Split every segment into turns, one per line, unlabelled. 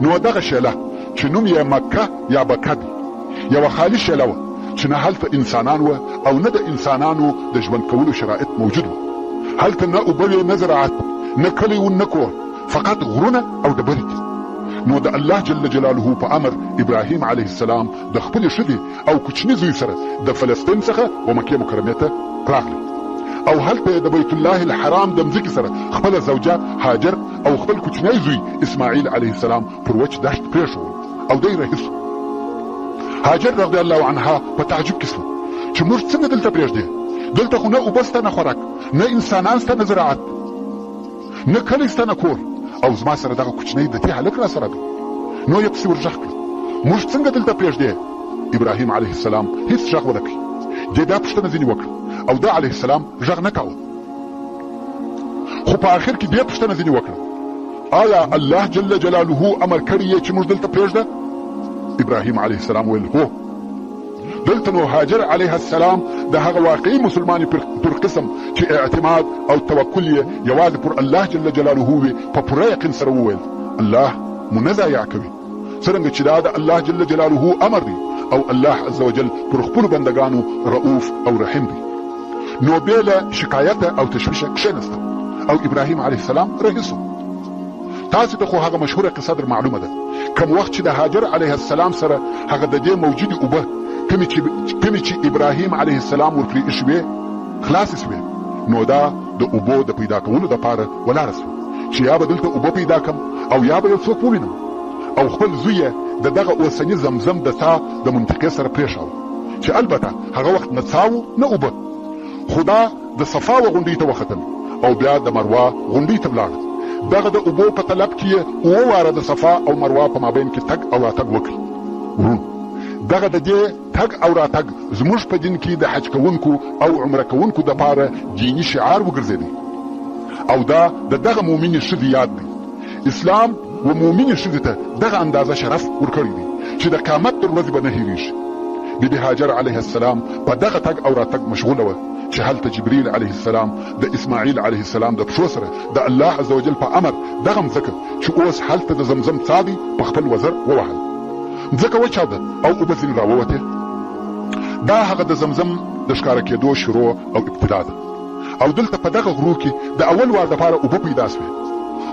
نو دغه شیله چې نوم یې مکه یا بکه دی یوه خالي شیله وه چې نه هلته انسانان وه او نه د انسانانو د ژوند کولو شرایط موجود وه. هلته نه اوبه وې نه زراعت نه کلی و نه کور، فقط غرونه او ډبرې دي. نو د الله جل جلاله په امر ابراهیم علیه السلام د خپلې ښځې او کوچني زوی سره د فلسطین څخه و مکې مکرمې ته راغلی او هلته د بیت الله الحرام د مځکې سره خپله زوجه هاجر او خپل کوچنی زوی اسماعیل علیه السلام پر وچ دشت پرېښول او دی رهي سو. هاجر رضی الله عنها په تعجب کې سوه چې موږ څنګه دلته پرېږدې؟ دلته خو نه اوبه سته نه خوراک، نه انسانان سته نه زراعت، نه کلی سته نه کور، او زما سره دغه کوچنی د دې هلک را سره دی. نو یې پسې ورغږ کړه موږ څنګه دلته پرېږدې؟ ابراهیم علیه السلام هیڅ غږ ونه کړي. دې دا پوښتنه ځینې وکړه او دا علیه السلام غږ نه کاوه، خو په آخر کې دې پوښتنه ځینې وکړه آیا الله جل جلاله امر کړی یې چې موږ دلته پرېږده؟ ابراهیم علیه السلام ویل هو. دلته نو هاجر علیه السلام د هغه واقعي مسلمانې پر قسم چې اعتماد او توکل یې یوازې پر الله جل جلاله وي په پوره یقین سره وویل الله مو نه ضایع کوي، څرنګه چې دا د الله جل جلاله امر دی او الله عز وجل پر خپلو بندګانو رؤوف او رحیم دی. نو بې له شکایته او تشویشه کښېنسته او ابراهیم علیه السلام رهي سو. تاسو ته خو هغه مشهوره قصه در معلومه ده، کوم وخت چې د هاجر علیه السلام سره هغه د دې موجودې اوبه کومې چې ابراهیم علیه السلام ورپرې ایښوې خلاصې سوې، نو دا د اوبو د پیدا کولو دپاره ولاړه سوه چې یا به دلته اوبه پیدا کم او یا به یو څوک ووینم، او خپل زوی یې د دغه اوسني زمزم د څا د منطقې سره پرېښاوه چې البته هغه وخت نه څا و نه اوبه، خو دا د صفا و غونډۍ ته وختل او بیا د مروه غونډۍ ته ولاړه. دغه د اوبو په طلب کې یې اووه واره د صفا او مروه په مابین کې تګ او راتګ وکړي. ورونو دغه د دې تګ او راتګ زموږ په دین کې د حج کوونکو او عمره کوونکو دپاره دیني شعار وګرځېدی او دا د دغه مؤمنې ښځې یاد دی. اسلام و مؤمنې ښځې ته دغه اندازه شرف ورکړی دی چې د قیامت تر ورځې به نه هېرېږي. بیبي هاجر علیه السلام په دغه تګ او راتګ مشغوله وه چې هلته جبریل علیه السلام د اسماعیل علیه السلام د پښو سره د الله عز وجل په امر دغه مځکه چې اوس هلته د زمزم څا دی په خپل وزر ووهل. مځکه وچاوده او اوبه ځینې راووتې. دا هغه د زمزم د ښکاره کېدو شروع او ابتدا ده او دلته په دغه غرو کې د اول وار دپاره اوبه پیدا سوې.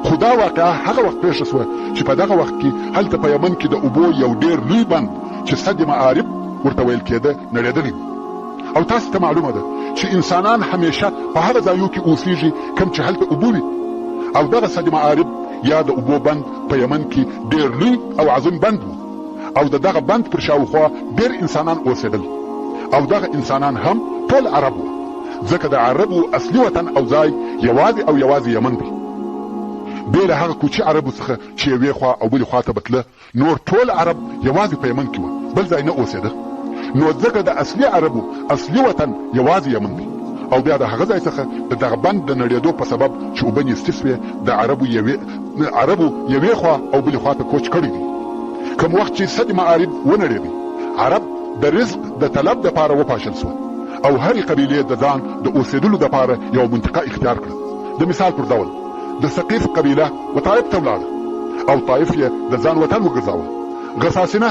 خو دا واقعه هغه وخت پېښه سوه چې په دغه وخت کې هلته په یمن کې د اوبو یو ډېر لوی بند چې سد معارب ورته ویل کېده نړېدلی او تاسو ته معلومه ده چې انسانان همیشه په هغه ځایو کې اوسېږي کوم چې هلته اوبه وي او دغه سد معارب یا د اوبو بند په یمن کې ډېر لوی او عظیم بند و او د دغه بند پر شاوخوا ډېر انسانان اوسېدل او دغه انسانان هم ټول عرب وو، ځکه د عربو اصلي وطن او ځای یوازې او یوازې یمن دی. بې له هغه کوچي عربو څخه چې یوې خوا او بلې خوا ته بتله نور ټول عرب یوازې په یمن کې وه، بل ځای نه اوسېده. نو ځکه د اصلي عربو اصلي وطن یوازې یمن دی او بیا د هغه ځای څخه د دغه بند د نړېدو په سبب چې اوبه نیستې سوې د عربو یوې خوا او بلې خوا ته کوچ کړی دی. کوم وخت چې سد معارب ونړېدی عرب د رزق د طلب دپاره وپاشل سوه او هرې قبیلې د ځان د اوسېدلو دپاره یوه منطقه اختیار کړه. د مثال پر ډول د ثقیف قبیله و طایف ته ولاړه او طایف یې د ځان وطن وګرځاوه. غساسینه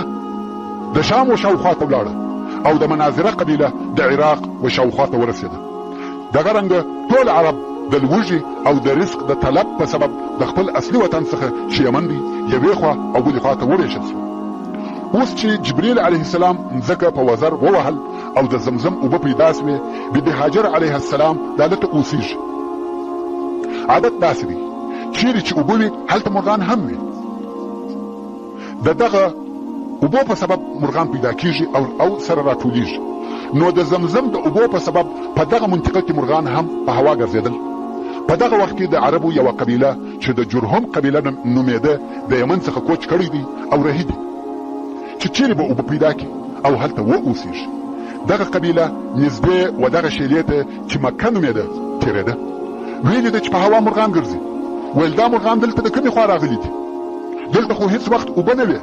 د شام و شاوخوا ته ولاړه او د مناظره قبیله د عراق و شاوخوا ته ورسېده. دغه رنګه ټول عرب د لوږې او د رزق د طلب په سبب د خپل اصلي وطن څخه چې یمن دی یوې خوا او بلې خوا ته وویشل سوه. اوس چې جبریل علیه السلام مځکه په وزر ووهل او د زمزم اوبه پیدا سوې، بیبي هاجر علیه السلام دا هلته اوسېږي. عادت داسې دی چیرې چې اوبه وي هلته مرغان هم وي. د دغه اوبو په سبب مرغان پیدا کیږي او سره راټولیږي. نو د زمزم د اوبو په سبب په دغه منطقه کې مرغان هم په هوا ګرځېدل. په دغه وخت کې د عربو یوه قبیله چې د جرهم قبیله نومېده د یمن څخه کوچ کړی دی او رهي دي چې چیرې به اوبه پیدا کړي او هلته واوسېږي. دغه قبیله نږدې و دغه شیلې ته چې مکه نومېده تېرېده. ویلې ده چې په هوا مرغان ګرځي. ویل دا مرغان دلته د کومې خوا راغلي دي؟ دلته خو هېڅ وخت اوبه نه وې.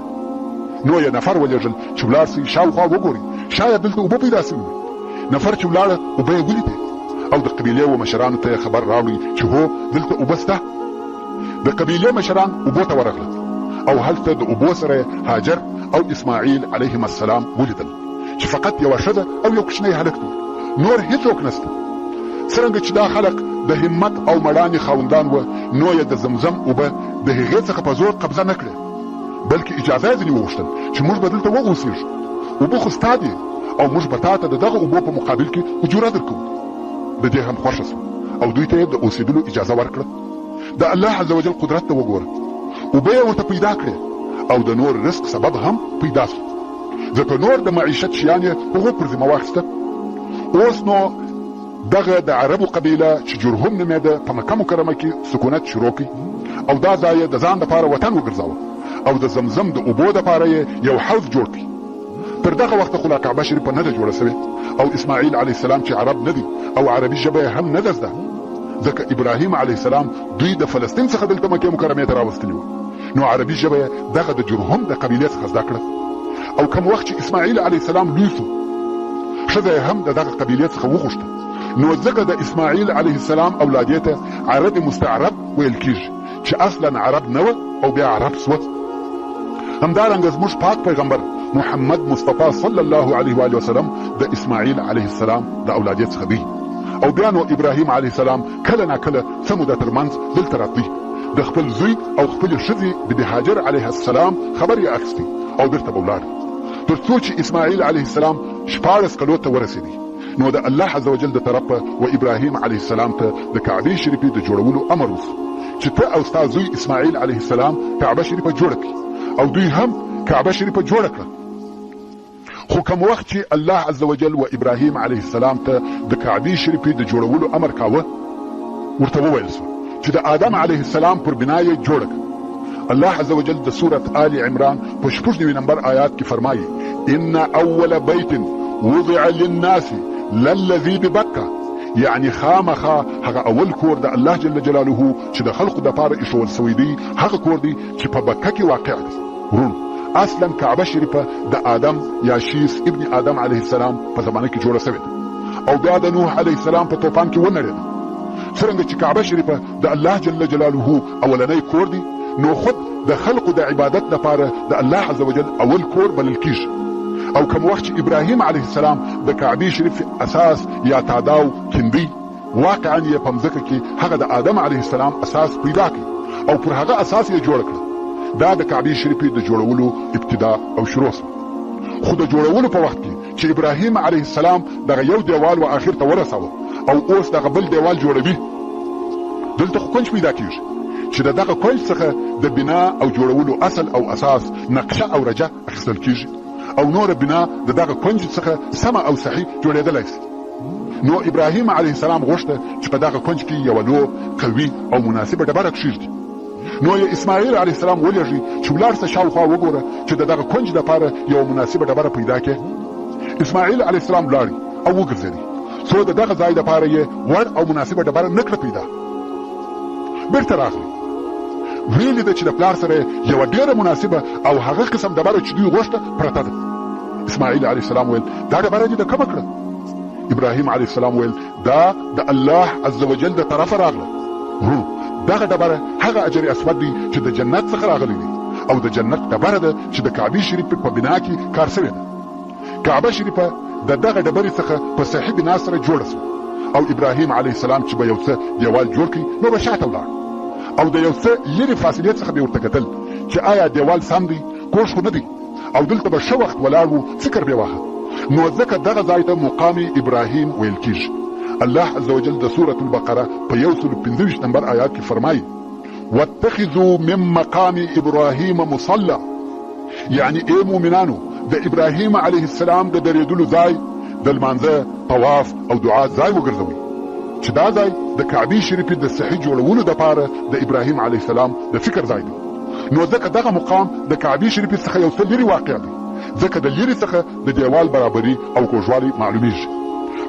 نو یې نفر ولېږل چې ولاړ سئ شاوخوا وګورئ شاید دلته اوبه پیدا سوي وي. نفر چې ولاړه اوبه یې ولیدې او د قبیلې و مشرانو ته یې خبر راوړی چې هو دلته اوبه سته. د قبیلې مشران اوبو ته ورغلل او هلته د اوبو سره هاجر او اسماعیل علیهم السلام ولیدل چې فقط یو ښځه او یو کوچنی هلک دی، نور هیڅوک نشته. څرنګه چې دا خلق د همت او مړانې خاوندان و، نو یې د زمزم اوبه د هغې څخه په زور قبضه نه کړې، بلکې اجازه یې ځینې وغوښتل چې موږ به دلته واوسېږو، اوبه خو ستا دي او موږ به تا ته د دغه اوبو په مقابل کې اجوره درکوو. د دې هم خوښه شوه او دوی ته یې د اوسېدلو اجازه ورکړه. د الله عز وجل قدرت ته وګوره، اوبه یې ورته پیدا کړې او د نور رزق سبب هم پیدا شو، ځکه نور د معیشت شیان یې هغو پر ذمه واخیسته. اوس نو دغه د عربو قبیله چې جرهم نومېده په مکه مکرمه کې سکونت شروع کړي او دا ځای یې د ځان دپاره وطن وګرځاوه او د زمزم د اوبو دپاره یې یو حوض جوړ کړي. تر دغه وخته خو لا کعبه شریفه نه ده جوړه سوې او اسماعیل علیه السلام چې عرب نه دي او عربي ژبه یې هم نه ده زده، ځکه ابراهیم علیه السلام دوی د فلسطین څخه دلته مکې مکرمې ته راوستلي وو، نو عربي ژبه یې دغه د جرهم د قبیلې څخه زده کړه. او کوم وخت چې اسماعیل علیه السلام لوی سو، ښځه یې هم د دغه قبیلې څخه وغوښته، نو ځکه د اسماعیل علیه السلام اولادیې ته عرب مستعرب ویل کیږي چې اصلا عرب نه و او بیا عرب سوه. همدارنګه زموږ پاک پیغمبر محمد مصطفی صلی الله علیه و وسلم د اسماعیل علیه السلام د اولادیت څخه دی، او بیا نو ابراهیم علیه السلام کله ناکله څه موده ترمنځ دلته راتلی، د خپل زوی او خپلې ښځې ببي هاجر علیه السلام خبر یې اخیستی او بیرته به ولاړ، تر څو چې اسماعیل علیه السلام 14 کلو ته ورسېدی. نو د الله عز وجل د طرفه و ابراهیم علیه السلام ته د کعبې شریفې د جوړولو امر وسو چې ته او ستا زوی اسماعیل علیه السلام کعبه شریفه جوړه کړي، او دوی هم کعبه شریفه جوړه کړه. خو کوم وخت چې الله عز وجل و ابراهیم علیه السلام ته د کعبې شریفې د جوړولو امر کاوه، ورته وویل سو چې د آدم علیه السلام پر بنا یې جوړه کړه. الله عز وجل د سورة آل عمران په 96 نمبر آیات کې فرمایي: ان اول بیت وضع للناس للذي ببکه، یعنی خامخا هغه اول کور د الله جل جلاله چې د خلقو دپاره ایښول سوی دی هغه کور دی چې په بکه کې واقع دی. ورونو اصلا کعبه شریفه د آدم یا شیس ابن آدم علیه السلام په زمانه کې جوړه سوې ده او بیا د نوح علیه السلام په طوفان کې ونړېده. څرنګه چې کعبه شریفه د الله جل جلاله اولنی کور دی، نو خود د خلقو د عبادت لپاره د الله عز وجل اول کور بلل کیږي. او کوم وخت چې ابراهیم علیه السلام د کعبې شریف اساس یا تاداو کیندی، واقعا یې په مځکه کې هغه د آدم علیه السلام اساس پیدا کړ او پر هغه اساس یې جوړ کړ. دا د کعبې شریفې د جوړولو ابتدا او شروع سوه. خو د جوړولو په وخت کې چې ابراهیم علیه السلام دغه یو دیوال و آخر ته ورساوه او اوس دغه بل دیوال جوړوي، دلته خو کنج پیدا کیږي چې د دغه کنج څخه د بنا او جوړولو اصل او اساس نقشه او رجه اخیستل کیږي او نور بنا د دغه کنج څخه سمه او صحیح جوړېدلی شي. نو ابراهیم علیه السلام غوښته چې په دغه کنج کې یوه لو قوي او مناسبه ډبره کښېږدي. نو یې اسماعیل علیه السلام ولېږي چې ولاړ شه شاوخوا وګوره چې د دغه کنج دپاره یوه مناسبه ډبره پیدا کړې. اسماعیل علیه السلام لاړې او وګرځېدی، څو د دغه ځای دپاره یې وړ او مناسبه ډبره نه کړه پیدا. بیرته راغلی، ویلې ده چې د پلار سره یوه ډېره مناسبه او هغه قسم ډبره چې دوی غوښته پرته ده. اسماعیل علیه السلام ویل دا ډبره دې د کومه کړه؟ ابراهیم علیه السلام ویل دا د الله عز وجل د طرفه راغله. دغه ډبره هغه اجر اسود دی چې د جنت څخه راغلی دی او د جنت ډبره ده چې د کعبې شریفې په بنا کې کار سوې ده. کعبه شریفه د دغه ډبرې څخه په صحیح بنا سره جوړه سوه او ابراهیم علیه السلام چې به یو څه دیوال جوړ کړي نو به شاته ولاړ او د یو څه لرې فاصلې څخه به ورته کتل چې آیا دیوال سم دی، کوږ خو نه دی، او دلته به ښه وخت ولاړ و، فکر به واهه. نو ځکه دغه ځای ته مقام ابراهیم ویل کیږي. الله عز وجل د سورة البقره په 125 نمبر آیات کې فرمایي: واتخذوا من مقام ابراهیم مصلى، یعنی ای مؤمنانو د ابراهیم علیه السلام د درېدلو ځای د لمانځه، طواف او دعا ځای وګرځوئ چې دا ځای د کعبې شریفې د صحیح جوړولو دپاره د ابراهیم علیه السلام د فکر ځای دی. نو ځکه دغه مقام د کعبې شریفې څخه یو څه لرې واقع دی، ځکه د لرې څخه د دیوال برابري او کوږوالی معلومیږي.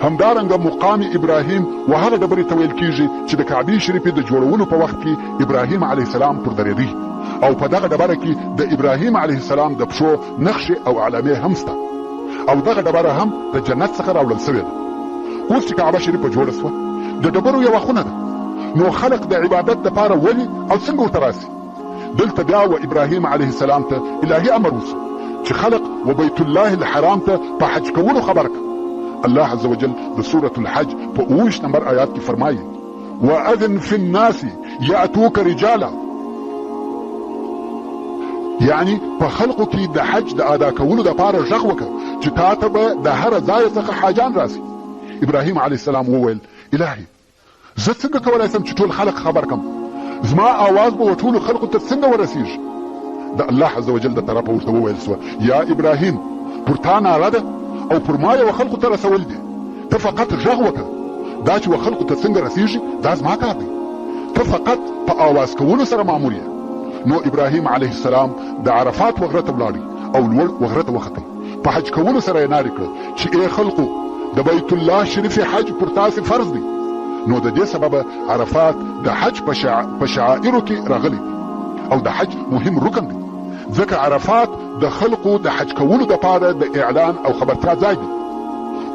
همدارنګه مقام ابراهیم و هغه ډبرې ته ویل کیږي چې د کعبې شریفې د جوړولو په وخت کې ابراهیم علیه السلام پر درېدی او په دغه ډبره کې د ابراهیم علیه السلام د پښو نقشې او علامې هم شته او دغه ډبره هم د جنت څخه راوړل سوې ده. اوس چې کعبه شریفه جوړه سوه، د ډبرو یوه خونه ده، نو خلق د عبادت دپاره ولې او څنګه ورته راسي؟ دلته بیا و ابراهیم علیه السلام ته الهي امر وسو چې خلق و بیت الله الحرام ته په حج کولو خبر کړ. الله عز وجل د سورة الحج په 28 نمبر آیات کې فرمایي واذن في الناس ياتوك رجالا، یعنی په خلقو کې د حج د ادا کولو د پاره غږ وکړه چې تا ته به د هر ځای څخه حاجان راسي. ابراهیم علیه السلام وویل الهي زه څنګه کولی شم چې ټول خلق خبر کم؟ زما آواز به ټولو خلقو ته څنګه ورسیږي؟ د الله عز وجل د طرفه ورته وویل سوه یا ابراهیم پر تا ناره ده او پر ما یو خلقو ته رسول دي، ته فقط غږ وکړه. دا چې و خلقو ته څنګه رسیږي دا زما کار دی، ته فقط په آواز کولو سره مامور یې. نو ابراهیم علیه السلام د عرفات وغره ته ولاړی او لوړ وغره ته وختل. په حج کولو سره یې نارې کړه چې ای خلقو د بیت الله شریف حج پر تاسې فرض دی. نو د دې سببه عرفات د حج په شعائرو کې راغلی او د حج مهم رکن دی، ځکه عرفات د خلقو د حج کولو دپاره د اعلان او خبرتیا ځای دی.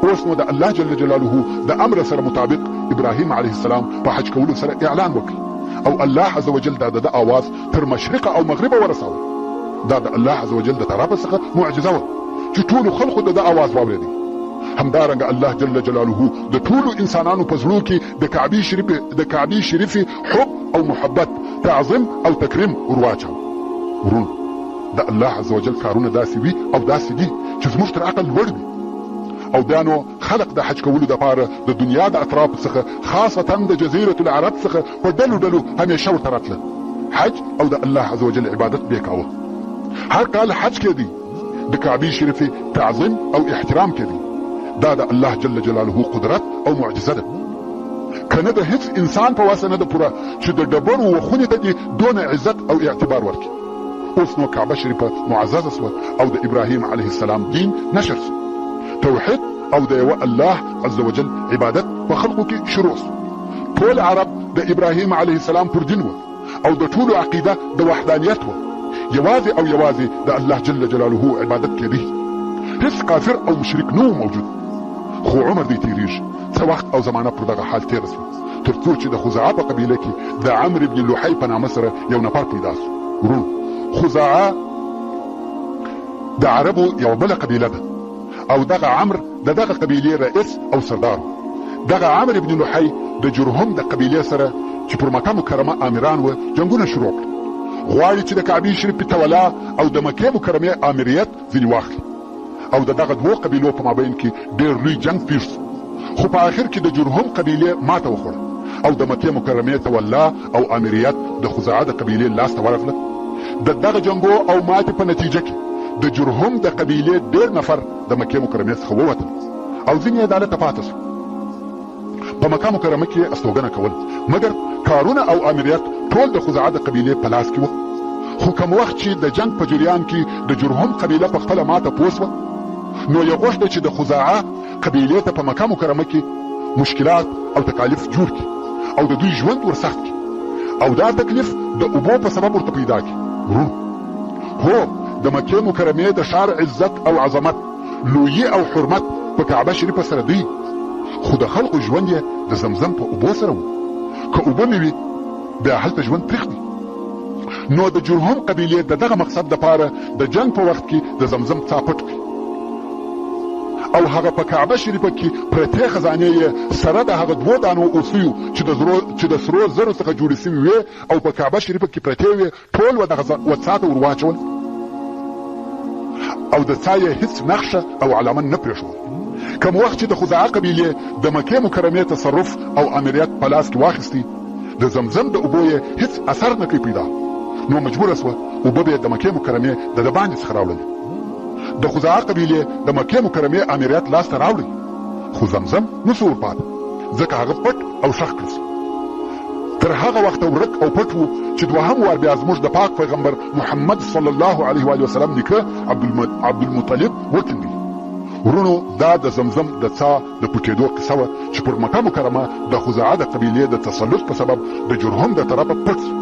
اوس نو د الله جل جلاله د امر سره مطابق ابراهیم علیه السلام په حج کولو سره اعلان وکړ او الله عز وجل دا د اواز تر مشرق او مغرب ورساوه. دا د الله عز وجل د طرفه څخه معجزه وه چې ټولو خلقو د اواز واورېدی. همدارنګه الله جل جلاله د ټولو انسانانو په زړو کې د کعبې شریفې حب او محبت، تعظیم او تکریم ورواچاوه. ورونو د الله عز وجل کارونه داسې وي او داسې دي چې زموږ تر عقل لوړ وي. او بیا نو خلق د حج کولو دپاره د دنیا د اطرافو څخه خاصتا د جزیرة العرب څخه په ډلو ډلو همیشه ورته راتله حج او د الله عز وجل عبادت به یې کاوه. هر کال حج کېدی، د کعبې شریفې تعظیم او احترام کېدی. دا د الله جل جلاله قدرت او معجزه ده، کنه د هیڅ انسان په واسه نه ده پوره چې د ډبرو و خونې ته دې دونه عزت او اعتبار ورکړي. اوس نو کعبه شریفه معززه سوه او د ابراهیم علیه السلام دین نشر سو. توحید او د یوه الله عز وجل عبادت په خلقو کې شروع سو. ټول عرب د ابراهیم علیه السلام پر دین وه او د ټولو عقیده د وحدانیت وه. یوازې او یوازې د الله جل جلاله عبادت کېدی، هیڅ کافر او مشرک نه موجود. خو عمر دی تیریږي، څه وخت او زمانه پر دغه حال تېره سوه تر څو چې د خزاعه په قبیله کې د عمرو بن لحی په نامه سره یو نفر پیدا سو. ورونو خزاعه د عربو یوه بله قبیله ده او دغه عمرو د دغه قبیلې رئیس او سردار. دغه عمرو بن لحی د جرهم د قبیلې سره چې پر مکه مکرمه امیران وه جنګونه شروع کړل. غواړي چې د کعبې شریفې تولا او د مکې مکرمې امریت ځینې واخلي او د دغه دوو قبیلو په مابین کې ډېر لوی جنګ پیښ سو. خو په آخر کې د جرهم قبیلې ماته وخوړه او د مکې مکرمې تولا او امریت د خزاعه د قبیلې لاسته ورغله. د دغه جنګو او ماتې په نتیجه کې د جرهم د قبیلې ډېر نفر د مکې مکرمې څخه ووتل او ځینې یې دالته پاته سو. په مکه مکرمه کې استوګنه کول، مګر کارونه او امریت ټول د خزاعه د قبیلې په لاس کې وه. خو کوم وخت چې د جنگ په جریان کې د جرهم قبیله په خپله ماته پوه سوه، نو یې غوښته چې د خزاعه قبیلې ته په مکه مکرمه کې مشکلات او تکالیف جوړ کړي او د دوی ژوند ورسخت کړي او دا تکلیف د اوبو په سبب ورته پیدا کړي. ورونو هو د مکې مکرمې د ښار عزت او عظمت، لویي او حرمت په کعبه شریفه سره دی، خو د خلقو ژوند یې د زمزم په اوبو سره و. که اوبه مې وي بیا هلته ژوند تریخ دی. نو د جرهم قبیلې د دغه مقصد دپاره د جنگ په وخت کې د زمزم څا پټ کړي او هغه په کعبه شریفه کې پرتې خزانې یې سره د هغه دوو دانو اوسیو چې د سرو زرو څخه جوړې سوي وې او په کعبه شریفه کې پرتې وې ټول ودغه څا ته ور واچول او د څا یې هیڅ نقشه او علامه نه پرېښول. کوم وخت چې د خزاعه قبیلې د مکې مکرمې تصرف او امریت په لاس کې واخیستی، د زمزم د اوبو یې هیڅ اثر نه کوي پیدا، نو مجبوره سوه اوبه به یې د مکې مکرمې د ده باندې څخه راوړلې. د خزاعه قبیلې د مکې مکرمې امریت لاسته راوړی، خو زمزم نسو ورپاته ځکه هغه پټ او ښخ کړل سو. تر هغه وخته ورک او پټ و چې دوهم وار بیا زموږ د پاک پیغمبر محمد صلی الله علیه و وسلم نیکه عبدالمطلب وکندي. ورونو دا د زمزم د څا د پټېدو قصه وه چې پر مکه مکرمه د خزاعه د قبیلې د تسلط په سبب د جرهم د طرفه پټ سو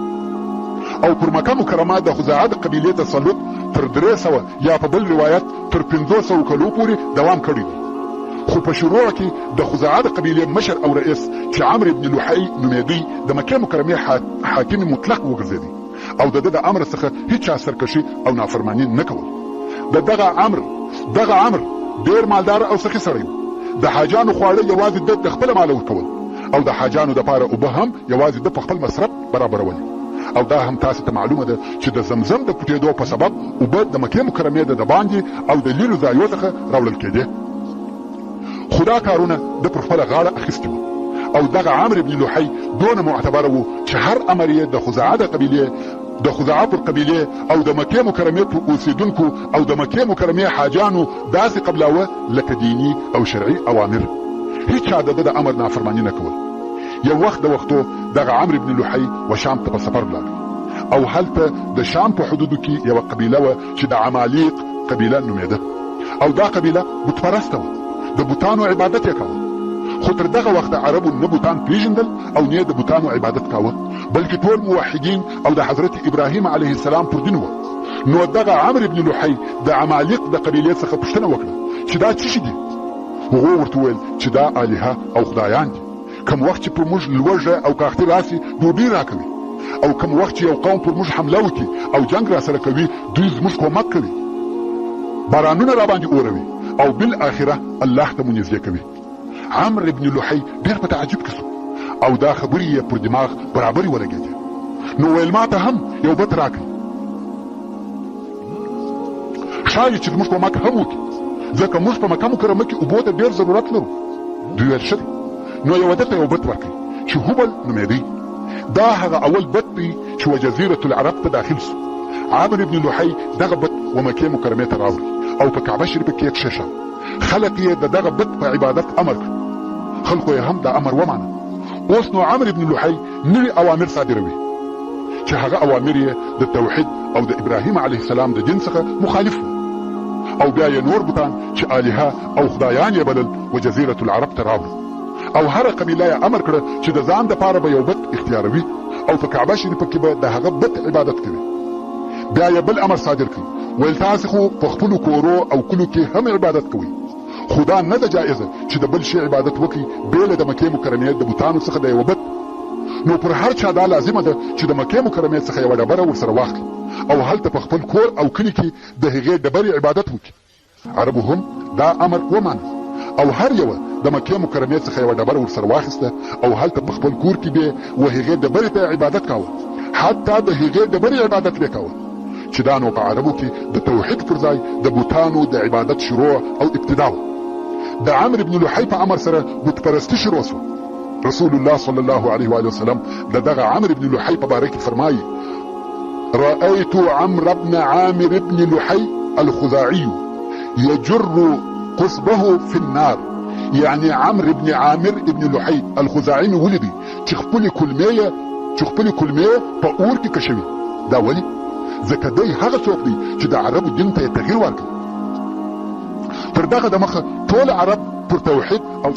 او پر مکه مکرمه د خزاعه د قبیلې تسلط تر 300 یا په بل روایت تر 500 کلو پورې دوام کړی دی. خو په شروع کې د خزاعه د قبیلې مشر او رئیس چې عمرو بن لحی نومېدی د مکې مکرمې حاکم مطلق وګرځېدی او د امر څخه هیڅ سرکشي او نافرمانی نه کول. دغه عمر ډیر مالدار او سخي سړی د حاجانو خواړه یوازې د خپل مال ورکول او د حاجانو دپاره اوبه هم یوازې د خپل مصرف برابرول. او دا هم تاسو ته معلومه ده چې د زمزم د پټېدو په سبب اوبه د مکې مکرمې د باندې او د لیرو ځایو څخه راوړل کېدې. خدا کارونه د پر خپله غاړه اخیستي وو او دغه عمرو بن لحی دونه معتبره و چې هر امر یې د خزاعه پر قبیلې او د مکې مکرمې پر اوسېدونکو او د مکې مکرمې حاجانو داسې قبلاوه لکه دیني او شرعي اوامر. هیڅ چا د امر نافرمانی نه کول. یو وخت د وختو دغه عمرو بن لحی و شام ته په سفر لاړ او هلته د شام په حدودو کې یوه قبیله وه چې د عمالیق قبیله نومېده او دا قبیله بتپرسته وه، د بوتانو عبادت یې کاوه. خو تر دغه وخته عربو نه بوتان پیژندل او نه د بوتانو عبادت کاوه، بلکې ټول موحدین او د حضرت ابراهیم علیه السلام پر دین وه. نو دغه عمرو بن لحی د عمالیق د قبیلې څخه پوښتنه وکړه چې دا څه شي دي؟ هغو ورته وویل چې دا الهه او خدایان دي. کم وخت چې پر موږ لوږه او کاختي راسي ډوډۍ راکوي، او کم وخت چې یو قوم پر موږ حمله وکړي او جنگ راسره کوي دوی زموږ کومک کوي، بارانونه راباندې اوروي او بالاخره الله ته مو نږدې کوي. عمرو بن لحی ډېر په تعجب کې سو او دا خبرې یې پر دماغ برابرې ولګېدې. نو ویل ما ته هم یو بت راکړي، ښایي چې زموږ کومک هم وکړي، ځکه موږ په مکه مکرمه کې اوبو ته ډېر ضرورت لرو. دوی ویل ښه دی. نو یو ده ته یو بت ورکړي چې هبل نومېدی. دا هغه اول بت دی چې و جزیرة العرب ته داخل سو. عمرو بن لحی دغه بت و مکې مکرمې ته راوړي او په کعبه شریفه کې یې کښېښود. خلق یې د دغه بت په عبادت امر کړ، خلقو یې هم دا امر ومانه. اوس نو عمرو بن لحی نوي اوامر صادروي چې هغه اوامر یې د توحید او د ابراهیم علیه السلام د دین څخه مخالف وو. او بیا یې نور بوتان چې الهه او خدایان یې بلل و جزیرة العرب ته راوړل. او هر قبیله یې امر کړه چې د ځان دپاره به یو بت اختیاروي او په کعبه شریفه کې به د هغه بت عبادت کوي. بیا یې بل امر صادر کړي، ویل تاسې خو په خپلو کورو او کلو کې هم عبادت کوئ، خو دا نه ده جایزه چې د بل شي عبادت وکړي بېله د مکې مکرمې د بوتانو څخه د یوه بت. نو پر هر چا دا لازمه ده چې د مکې مکرمې څخه یوه ډبره ورسره واخلي او هلته په خپل کور او کلي کې د هغې ډبرې عبادت وکړي. عربو هم دا امر ومانه او هر یوه د مکې مکرمې څخه یوه ډبره ورسره واخیسته او هلته په خپل کور کې به و هغې ډبرې ته عبادت کاوه، حتی د هغې ډبرې عبادت به کاوه چې دا نو په عربو کې د توحید پر ځای د بوتانو د عبادت شروع او ابتدا وه. د عمرو بن لحی په امر سره بتپرستي شروع سوه. رسول الله صلی الله علیه و وسلم د دغه عمرو بن لحی په باره کې فرمایي: رأیت عمرو بن عامر بن لحی الخزاعي يجر قصبه في النار. يعني عمرو بن عامر بن لحی الخزاعي مې ولیدی چې خپلې کلمې په اور کې کشوي. دا ولې؟ ځکه دی هغه څوک دی چې د عربو دین ته یې تغییر ورکړ. تر دغه د مخه ټول عرب پر توحید او